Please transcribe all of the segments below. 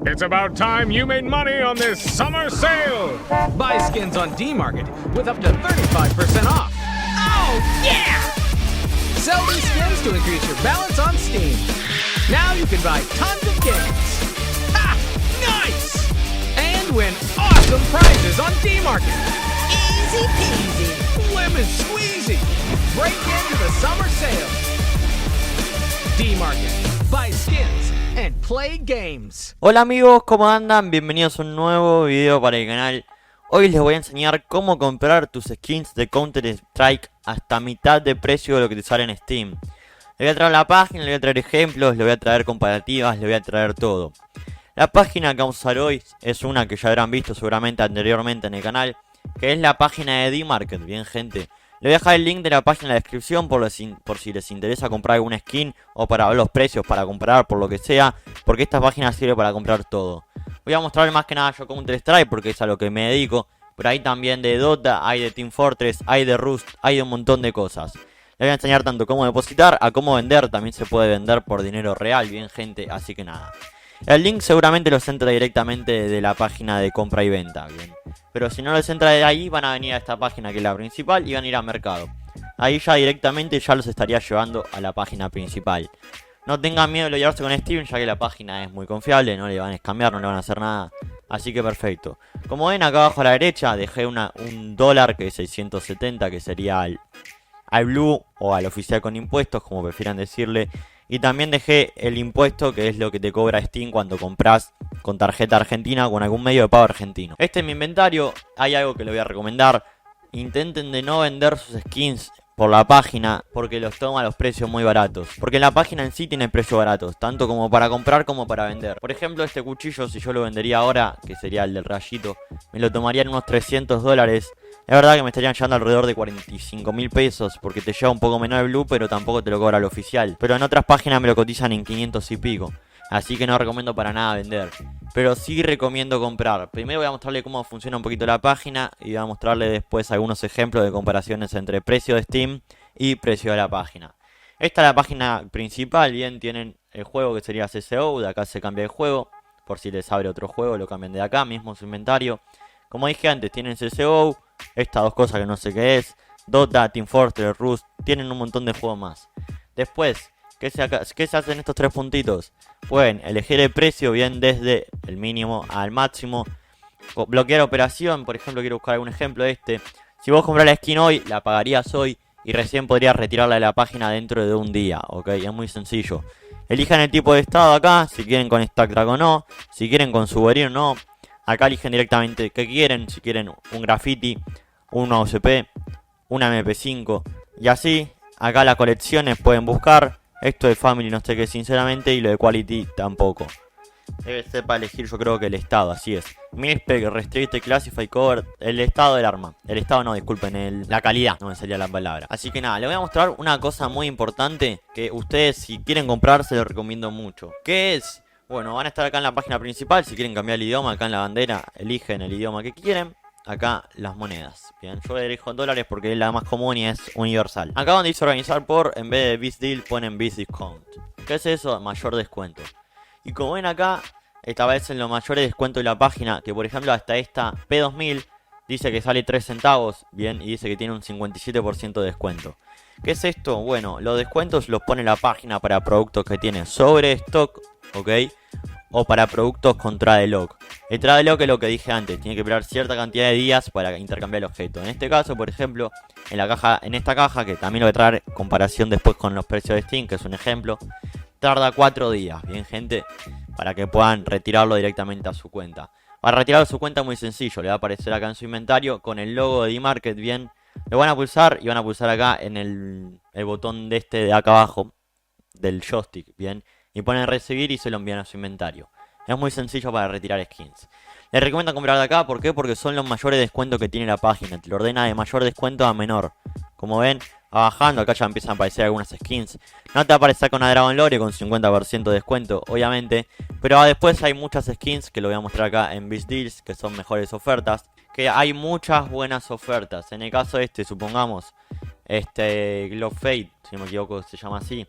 It's about time you made money on this summer sale! Buy skins on D-Market with up to 35% off. Oh, yeah! Sell these skins to increase your balance on Steam. Now you can buy tons of games. Ha! Nice! And win awesome prizes on D-Market. Easy peasy. Lemon squeezy. Break into the summer sale. D-Market. Buy skins and play games. Hola amigos, ¿cómo andan? Bienvenidos a un nuevo video para el canal. Hoy les voy a enseñar cómo comprar tus skins de Counter Strike hasta mitad de precio de lo que te sale en Steam. Les voy a traer la página, les voy a traer ejemplos, les voy a traer comparativas, les voy a traer todo. La página que vamos a usar hoy es una que ya habrán visto seguramente anteriormente en el canal, que es la página de D-Market, bien gente. Les voy a dejar el link de la página en la descripción por si les interesa comprar alguna skin o para ver los precios, para comprar por lo que sea, porque esta página sirve para comprar todo. Voy a mostrar más que nada yo Counter Strike porque es a lo que me dedico, pero hay también de Dota, hay de Team Fortress, hay de Rust, hay de un montón de cosas. Les voy a enseñar tanto cómo depositar a cómo vender, también se puede vender por dinero real, bien gente, así que nada. El link seguramente los entra directamente de la página de compra y venta, bien. Pero si no les entra de ahí, van a venir a esta página que es la principal y van a ir a mercado. Ahí ya directamente ya los estaría llevando a la página principal. No tengan miedo de loguearse con Steam, ya que la página es muy confiable, no le van a cambiar, no le van a hacer nada. Así que perfecto. Como ven acá abajo a la derecha dejé un dólar que es 670, que sería al blue o al oficial con impuestos, como prefieran decirle. Y también dejé el impuesto, que es lo que te cobra Steam cuando compras con tarjeta argentina o con algún medio de pago argentino. Este es mi inventario, hay algo que les voy a recomendar. Intenten de no vender sus skins por la página, porque los toma a los precios muy baratos. Porque la página en sí tiene precios baratos, tanto como para comprar como para vender. Por ejemplo, este cuchillo, si yo lo vendería ahora, que sería el del rayito, me lo tomarían unos 300 dólares. Es verdad que me estarían llevando alrededor de 45.000 pesos, porque te lleva un poco menos el blue, pero tampoco te lo cobra el oficial. Pero en otras páginas me lo cotizan en 500 y pico. Así que no recomiendo para nada vender. Pero sí recomiendo comprar. Primero voy a mostrarle cómo funciona un poquito la página y voy a mostrarle después algunos ejemplos de comparaciones entre precio de Steam y precio de la página. Esta es la página principal, bien, tienen el juego que sería CSGO, de acá se cambia el juego. Por si les abre otro juego, lo cambian de acá, mismo su inventario. Como dije antes, tienen CSGO, estas dos cosas que no sé qué es, Dota, Team Fortress, Rust, tienen un montón de juegos más. Después, ¿qué se hace en estos tres puntitos? Pueden elegir el precio bien desde el mínimo al máximo. Bloquear operación, por ejemplo, quiero buscar algún ejemplo de este. Si vos compras la skin hoy, la pagarías hoy y recién podrías retirarla de la página dentro de un día, ¿ok? Es muy sencillo. Elijan el tipo de estado acá, si quieren con Stack Drag o no, si quieren con Souvenir o no. Acá eligen directamente qué quieren, si quieren un graffiti, una OCP, una MP5 y así. Acá las colecciones pueden buscar. Esto de Family no sé qué sinceramente y lo de Quality tampoco. Debe ser para elegir yo creo que el estado, así es. Milspec, Restricted, Classified, Cover, el estado del arma. El estado no, disculpen, la calidad, no me salía la palabra. Así que nada, les voy a mostrar una cosa muy importante que ustedes si quieren comprar se lo recomiendo mucho. ¿Qué es? Bueno, van a estar acá en la página principal, si quieren cambiar el idioma, acá en la bandera, eligen el idioma que quieren. Acá las monedas, bien, yo elijo dólares porque es la más común y es universal. Acá donde dice organizar por, en vez de Biz Deal ponen Biz Discount. ¿Qué es eso? Mayor descuento. Y como ven acá, esta vez en los mayores descuentos de la página, que por ejemplo hasta esta P2000 dice que sale 3 centavos, bien, y dice que tiene un 57% de descuento. ¿Qué es esto? Bueno, los descuentos los pone la página para productos que tienen sobre stock, ¿ok? O para productos con trade lock. El trade lock es lo que dije antes, tiene que esperar cierta cantidad de días para intercambiar el objeto. En este caso, por ejemplo, en esta caja, que también lo voy a traer comparación después con los precios de Steam, que es un ejemplo, tarda 4 días, bien gente, para que puedan retirarlo directamente a su cuenta. Para retirarlo a su cuenta muy sencillo, le va a aparecer acá en su inventario con el logo de D-Market, bien. Lo van a pulsar y van a pulsar acá en el botón de este de acá abajo, del joystick, bien. Y ponen recibir y se lo envían a su inventario. Es muy sencillo para retirar skins. Les recomiendo comprar de acá, ¿por qué? Porque son los mayores descuentos que tiene la página. Te lo ordena de mayor descuento a menor. Como ven, va bajando, acá ya empiezan a aparecer algunas skins. No te va a aparecer con una Dragon Lore con 50% de descuento, obviamente. Pero después hay muchas skins que lo voy a mostrar acá en Biz Deals, que son mejores ofertas. Que hay muchas buenas ofertas. En el caso supongamos, Glove Fate, si no me equivoco se llama así,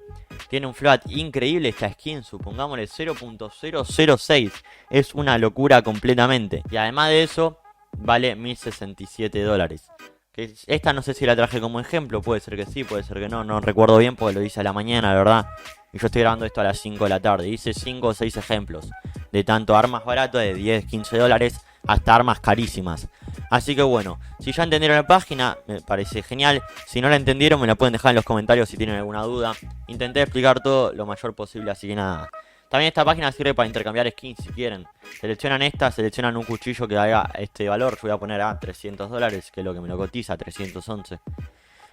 tiene un flat increíble esta skin, supongámosle 0.006. es una locura completamente. Y además de eso, vale 1067 dólares. Que esta no sé si la traje como ejemplo, puede ser que sí, puede ser que no, no recuerdo bien porque lo hice a la mañana, la verdad. Y yo estoy grabando esto a las 5 de la tarde. Hice 5 o 6 ejemplos. De tanto armas baratas de 10, 15 dólares hasta armas carísimas. Así que bueno, si ya entendieron la página, me parece genial. Si no la entendieron, me la pueden dejar en los comentarios si tienen alguna duda. Intenté explicar todo lo mayor posible, así que nada. También esta página sirve para intercambiar skins si quieren. Seleccionan esta, seleccionan un cuchillo que haga este valor. Yo voy a poner a 300 dólares, que es lo que me lo cotiza, 311.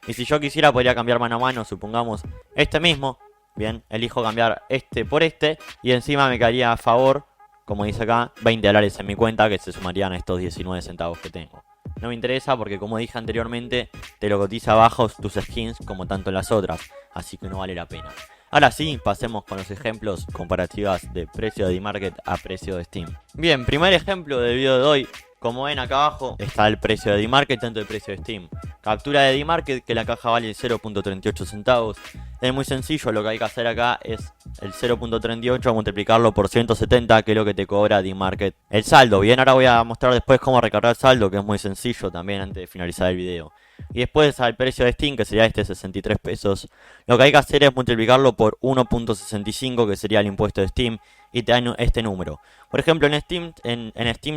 Y si yo quisiera, podría cambiar mano a mano, supongamos este mismo. Bien, elijo cambiar este por este. Y encima me quedaría a favor, como dice acá, 20 dólares en mi cuenta, que se sumarían a estos 19 centavos que tengo. No me interesa porque, como dije anteriormente, te lo cotiza abajo tus skins como tanto en las otras. Así que no vale la pena. Ahora sí, pasemos con los ejemplos comparativas de precio de D-Market a precio de Steam. Bien, primer ejemplo del video de hoy. Como ven acá abajo está el precio de D-Market, tanto el precio de Steam. Captura de D-Market, que la caja vale 0.38 centavos. Es muy sencillo, lo que hay que hacer acá es el 0.38 multiplicarlo por 170, que es lo que te cobra D-Market el saldo. Bien, ahora voy a mostrar después cómo recargar saldo, que es muy sencillo también antes de finalizar el video. Y después al precio de Steam, que sería este 63 pesos, lo que hay que hacer es multiplicarlo por 1.65, que sería el impuesto de Steam, y te dan este número. Por ejemplo, en Steam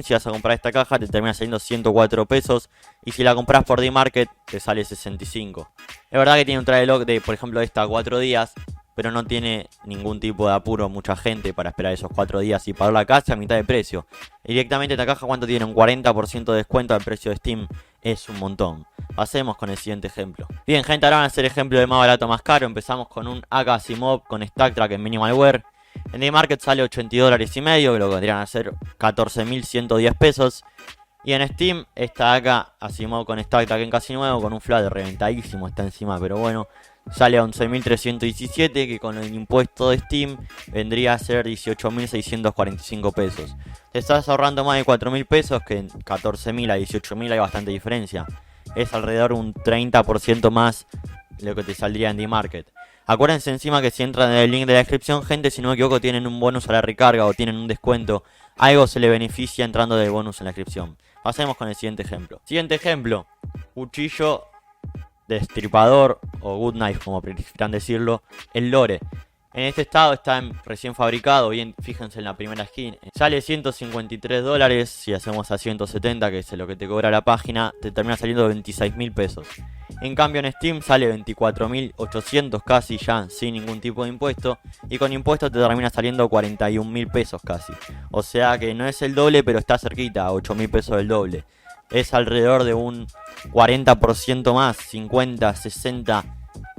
si vas a comprar esta caja te termina saliendo 104 pesos, y si la compras por D-Market te sale 65. Es verdad que tiene un trade lock de, por ejemplo, esta 4 días, pero no tiene ningún tipo de apuro mucha gente para esperar esos 4 días y pagar la casa a mitad de precio. Y directamente esta caja, ¿cuánto tiene? Un 40% de descuento al precio de Steam. Es un montón. Pasemos con el siguiente ejemplo. Bien, gente, ahora van a hacer ejemplo de más barato más caro. Empezamos con un AK Asimov con Stack Track en Minimalware. En D-Market sale 82 dólares y medio, que lo que vendrían a ser 14.110 pesos. Y en Steam está acá Asimov con Stack Track en casi nuevo, con un flat reventadísimo, está encima, pero bueno. Sale a 11.317, que con el impuesto de Steam vendría a ser 18.645 pesos. Te estás ahorrando más de 4.000 pesos, que en 14.000 a 18.000 hay bastante diferencia. Es alrededor un 30% más lo que te saldría en D-Market. Acuérdense encima que si entran en el link de la descripción, gente, si no me equivoco, tienen un bonus a la recarga o tienen un descuento. Algo se le beneficia entrando de bonus en la descripción. Pasemos con el siguiente ejemplo. Siguiente ejemplo, cuchillo destripador o good knife, como prefieran decirlo, el lore. En este estado está recién fabricado, bien, fíjense en la primera skin. Sale 153 dólares, si hacemos a 170, que es lo que te cobra la página, te termina saliendo 26.000 pesos. En cambio en Steam sale 24.800 casi ya, sin ningún tipo de impuesto. Y con impuestos te termina saliendo 41.000 pesos casi. O sea que no es el doble, pero está cerquita, 8.000 pesos del doble. Es alrededor de un 40% más, 50, 60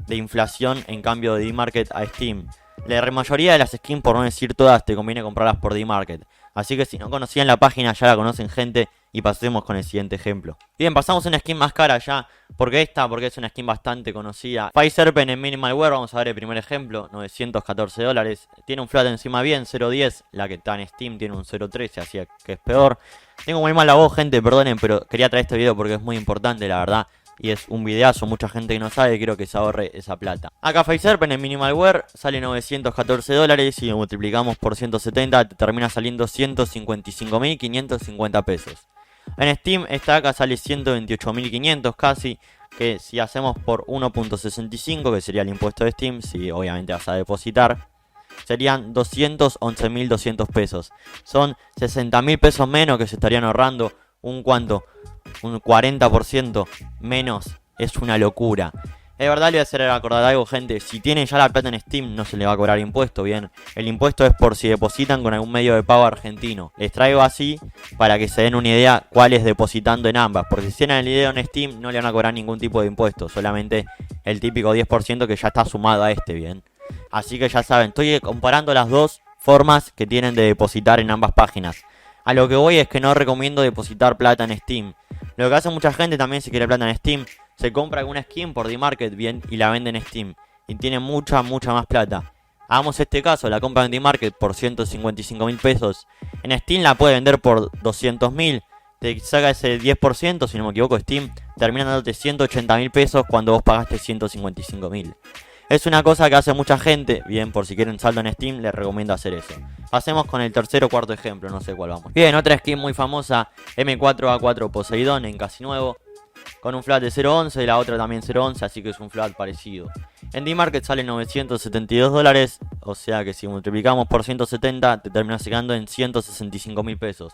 de inflación en cambio de D-Market a Steam. La mayoría de las skins, por no decir todas, te conviene comprarlas por D-Market. Así que si no conocían la página, ya la conocen, gente. Y pasemos con el siguiente ejemplo. Bien, pasamos a una skin más cara ya. Porque es una skin bastante conocida. Fire Serpent en Minimalware, vamos a ver el primer ejemplo. 914 dólares. Tiene un flat encima bien, 0.10. La que está en Steam tiene un 0.13, así que es peor. Tengo muy mala voz, gente, perdonen, pero quería traer este video porque es muy importante, la verdad. Y es un videazo, mucha gente que no sabe, quiero que se ahorre esa plata. Acá Fire Serpent en Minimalware sale 914 dólares. Y lo multiplicamos por 170, te termina saliendo 155.550 pesos. En Steam esta acá sale 128.500 casi, que si hacemos por 1.65, que sería el impuesto de Steam, si obviamente vas a depositar, serían 211.200 pesos. Son 60.000 pesos menos que se estarían ahorrando. Un 40% menos. Es una locura. Es verdad, le voy a hacer acordar algo, gente. Si tienen ya la plata en Steam, no se le va a cobrar impuesto, bien. El impuesto es por si depositan con algún medio de pago argentino. Les traigo así para que se den una idea cuál es depositando en ambas. Porque si tienen el video en Steam, no le van a cobrar ningún tipo de impuesto. Solamente el típico 10% que ya está sumado a este, bien. Así que ya saben, estoy comparando las dos formas que tienen de depositar en ambas páginas. A lo que voy es que no recomiendo depositar plata en Steam. Lo que hace mucha gente también, si quiere plata en Steam, se compra alguna skin por D-Market, bien, y la vende en Steam. Y tiene mucha más plata. Hagamos este caso, la compra en D-Market por 155.000 pesos. En Steam la puede vender por 200.000. Te saca ese 10%, si no me equivoco, Steam termina dándote 180.000 pesos cuando vos pagaste 155.000. Es una cosa que hace mucha gente. Bien, por si quieren saldo en Steam, les recomiendo hacer eso. Pasemos con el tercer o cuarto ejemplo, no sé cuál vamos. Bien, otra skin muy famosa, M4A4 Poseidón en casi nuevo, con un flat de 0.11 y la otra también 0.11, así que es un flat parecido. En D-Market sale $972, o sea que si multiplicamos por 170 te terminas llegando en 165.000 pesos.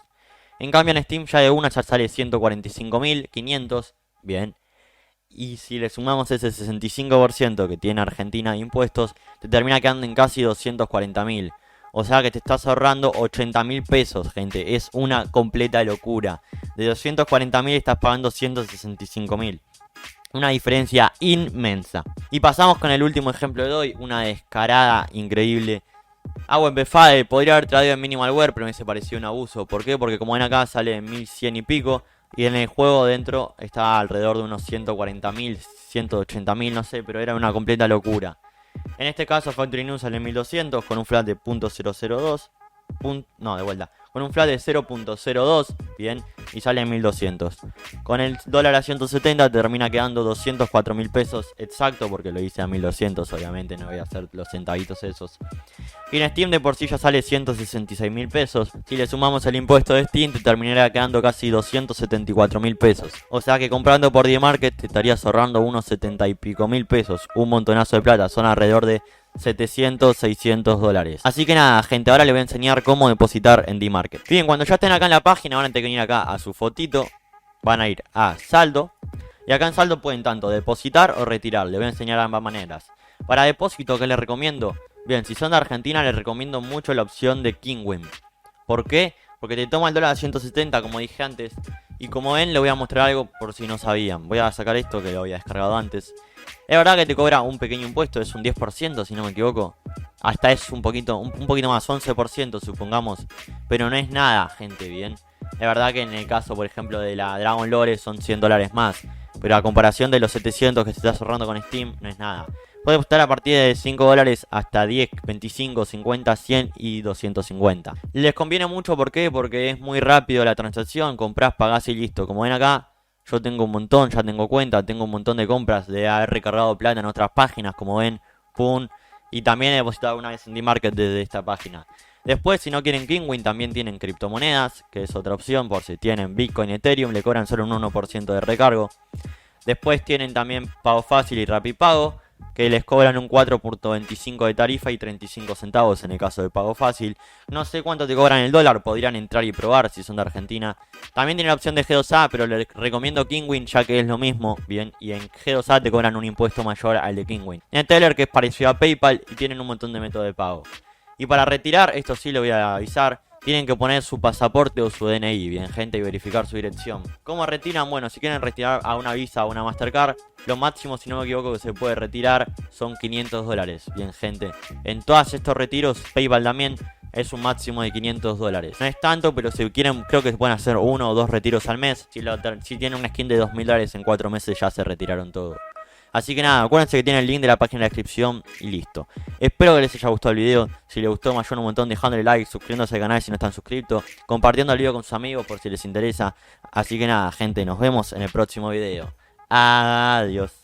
En cambio en Steam ya de una ya sale 145.500, bien. Y si le sumamos ese 65% que tiene Argentina de impuestos, te termina quedando en casi 240.000. O sea que te estás ahorrando 80.000 pesos, gente. Es una completa locura. De 240.000 estás pagando 165.000. Una diferencia inmensa. Y pasamos con el último ejemplo de hoy. Una descarada increíble. AWPFADE podría haber traído en Minimalware, pero me se pareció un abuso. ¿Por qué? Porque como ven acá sale en 1100 y pico. Y en el juego dentro está alrededor de unos 140.000, 180.000, no sé, pero era una completa locura. En este caso Factory News sale en 1200 con un flat de .002. No, de vuelta. Con un flat de 0.02, bien, y sale en 1200. Con el dólar a 170 termina quedando 204.000 pesos exacto, porque lo hice a 1200, obviamente no voy a hacer los centavitos esos. Y en Steam de por sí ya sale 166.000 pesos. Si le sumamos el impuesto de Steam te terminaría quedando casi 274.000 pesos. O sea que comprando por D-Market te estarías ahorrando unos 70 y pico mil pesos. Un montonazo de plata, son alrededor de 700, 600 dólares. Así que nada, gente, ahora les voy a enseñar cómo depositar en D-Market. Bien, cuando ya estén acá en la página van a tener que ir acá a su fotito. Van a ir a saldo. Y acá en saldo pueden tanto depositar o retirar. Les voy a enseñar ambas maneras. Para depósito, ¿qué les recomiendo? Bien, si son de Argentina les recomiendo mucho la opción de Kinwin. ¿Por qué? Porque te toma el dólar a 170 como dije antes. Y como ven, les voy a mostrar algo por si no sabían. Voy a sacar esto que lo había descargado antes. Es verdad que te cobra un pequeño impuesto, es un 10% si no me equivoco. Hasta es un poquito más, 11% supongamos. Pero no es nada, gente, bien. Es verdad que en el caso, por ejemplo, de la Dragon Lore son $100 más. Pero a comparación de los 700 que se está ahorrando con Steam, no es nada. Puede costar a partir de $5 hasta 10, 25, 50, 100 y 250. Les conviene mucho, ¿por qué? Porque es muy rápido la transacción, comprás, pagás y listo. Como ven acá, yo tengo un montón, ya tengo cuenta, tengo un montón de compras de haber recargado plata en otras páginas, como ven, pum. Y también he depositado una vez en D-Market desde esta página. Después, si no quieren Kinwin, también tienen criptomonedas, que es otra opción, por si tienen Bitcoin, Ethereum, le cobran solo un 1% de recargo. Después tienen también Pago Fácil y Rapipago, que les cobran un 4.25 de tarifa y 35 centavos en el caso de Pago Fácil. No sé cuánto te cobran el dólar, podrían entrar y probar si son de Argentina. También tienen la opción de G2A, pero les recomiendo Kinwin ya que es lo mismo, bien, y en G2A te cobran un impuesto mayor al de Kinwin. En Teller, que es parecido a PayPal, y tienen un montón de métodos de pago. Y para retirar, esto sí lo voy a avisar, tienen que poner su pasaporte o su DNI, bien gente, y verificar su dirección. ¿Cómo retiran? Bueno, si quieren retirar a una Visa o una Mastercard, lo máximo, si no me equivoco, que se puede retirar son $500, bien gente. En todos estos retiros, PayPal también es un máximo de $500. No es tanto, pero si quieren, creo que se pueden hacer 1 o 2 retiros al mes. Si tienen una skin de $2.000 en 4 meses ya se retiraron todo. Así que nada, acuérdense que tienen el link de la página en la descripción y listo. Espero que les haya gustado el video. Si les gustó, me ayudan un montón dejándole like, suscribiéndose al canal si no están suscritos, compartiendo el video con sus amigos por si les interesa. Así que nada, gente, nos vemos en el próximo video. Adiós.